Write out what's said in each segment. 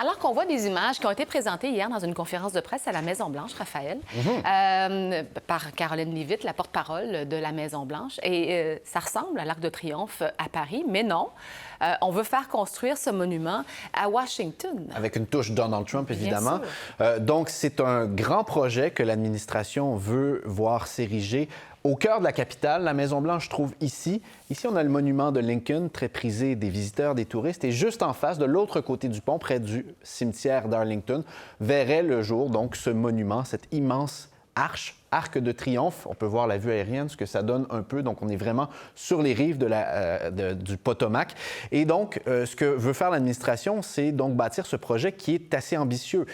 Alors qu'on voit des images qui ont été présentées hier dans une conférence de presse à la Maison-Blanche, Raphaël, par Caroline Leavitt, la porte-parole de la Maison-Blanche. Et ça ressemble à l'Arc de Triomphe à Paris, mais non. On veut faire construire ce monument à Washington. Avec une touche Donald Trump, évidemment. Donc, c'est un grand projet que l'administration veut voir s'ériger au cœur de la capitale. La Maison-Blanche se trouve ici. Ici, on a le monument de Lincoln, très prisé des visiteurs, des touristes. Et juste en face, de l'autre côté du pont, près du cimetière d'Arlington, verrait le jour, donc, ce monument, cette immense arc de triomphe. On peut voir la vue aérienne, ce que ça donne un peu. Donc, on est vraiment sur les rives du Potomac. Et donc, ce que veut faire l'administration, c'est donc bâtir ce projet qui est assez ambitieux.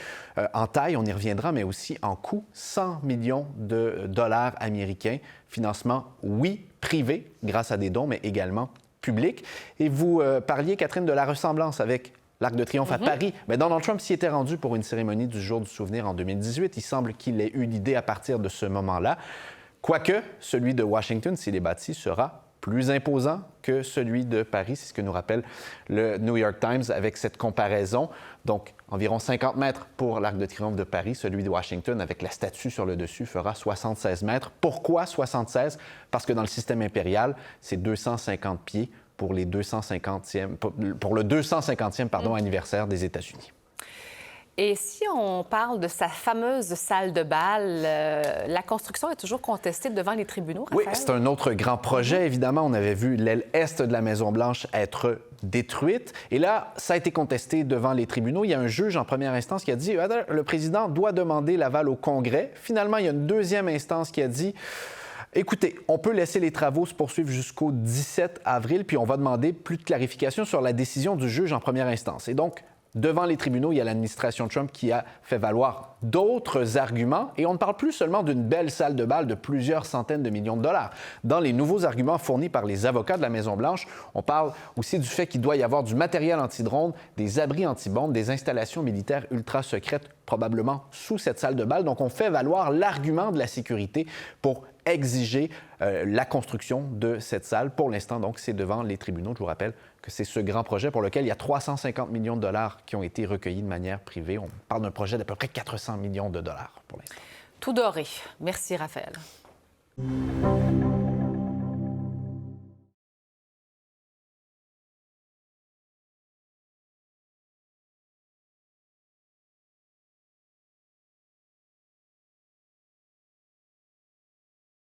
En taille, on y reviendra, mais aussi en coût, 100 millions de dollars américains. Financement, oui, privé, grâce à des dons, mais également public. Et vous parliez, Catherine, de la ressemblance avec l'Arc de Triomphe à Paris. Mais Donald Trump s'y était rendu pour une cérémonie du Jour du souvenir en 2018. Il semble qu'il ait eu l'idée à partir de ce moment-là. Quoique, celui de Washington, s'il est bâti, sera plus imposant que celui de Paris. C'est ce que nous rappelle le New York Times avec cette comparaison. Donc, environ 50 mètres pour l'Arc de Triomphe de Paris. Celui de Washington, avec la statue sur le dessus, fera 76 mètres. Pourquoi 76? Parce que dans le système impérial, c'est 250 pieds pour le 250e anniversaire des États-Unis. Et si on parle de sa fameuse salle de bal, la construction est toujours contestée devant les tribunaux, Raphaël? Oui, c'est un autre grand projet. Évidemment, on avait vu l'aile est de la Maison-Blanche être détruite. Et là, ça a été contesté devant les tribunaux. Il y a un juge en première instance qui a dit « Le président doit demander l'aval au Congrès ». Finalement, il y a une deuxième instance qui a dit « Écoutez, on peut laisser les travaux se poursuivre jusqu'au 17 avril, puis on va demander plus de clarification sur la décision du juge en première instance. » Et donc, devant les tribunaux, il y a l'administration Trump qui a fait valoir d'autres arguments. Et on ne parle plus seulement d'une belle salle de bal de plusieurs centaines de millions de dollars. Dans les nouveaux arguments fournis par les avocats de la Maison-Blanche, on parle aussi du fait qu'il doit y avoir du matériel anti-drone, des abris anti-bombes, des installations militaires ultra secrètes, probablement sous cette salle de bal. Donc, on fait valoir l'argument de la sécurité pour exiger la construction de cette salle. Pour l'instant, donc, c'est devant les tribunaux. Je vous rappelle que c'est ce grand projet pour lequel il y a 350 millions de dollars qui ont été recueillis de manière privée. On parle d'un projet d'à peu près 400 millions de dollars pour l'instant. Tout doré. Merci, Raphaël.